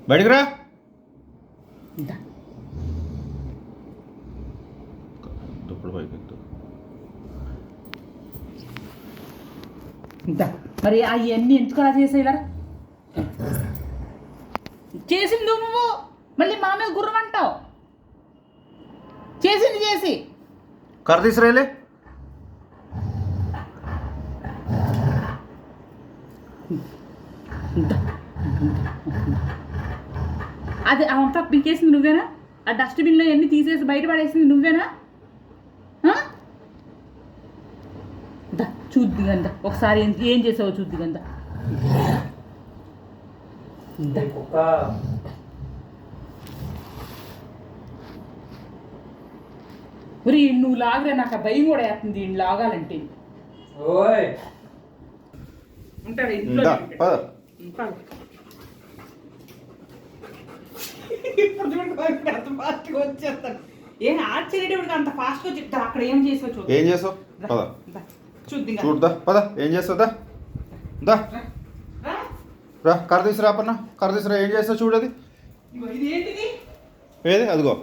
బయటికి రా. మరి అవన్నీ ఎందుకు అలా చేసేలా చేసింది నువ్వు మళ్ళీ మా మీద గుర్రం అంటావు. చేసింది చేసి కర్ర తీసుకురాలే. అది అంతా పీకేసింది నువ్వేనా? ఆ డస్ట్బిన్లో ఎన్ని తీసేసి బయట పడేసింది నువ్వేనా? చూద్ది గంద ఒకసారి ఏం చేసావో చూద్ది గంద. మరి నువ్వు లాగరే, నాకు ఆ భయం కూడా వేస్తుంది ఈయన లాగాలంటే. ఉంటాడు ఇంట్లో. ఇప్పుడు చూడండి అంత ఫాస్ట్గా వచ్చేస్తాను. ఏం ఆశ్చర్యపడికి అంత ఫాస్ట్గా చెప్తా. అక్కడ ఏం చేసావు చూద్దాం. ఏం చేసావు చూద్దాం. చూద్దా పద. ఏం చేస్తావు దా రా. కర్ర తీసురా అప్పన్న. కర్ర తీసురా. ఏం చేస్తావు చూడది. ఇది ఏంటిది? ఏది అదిగో.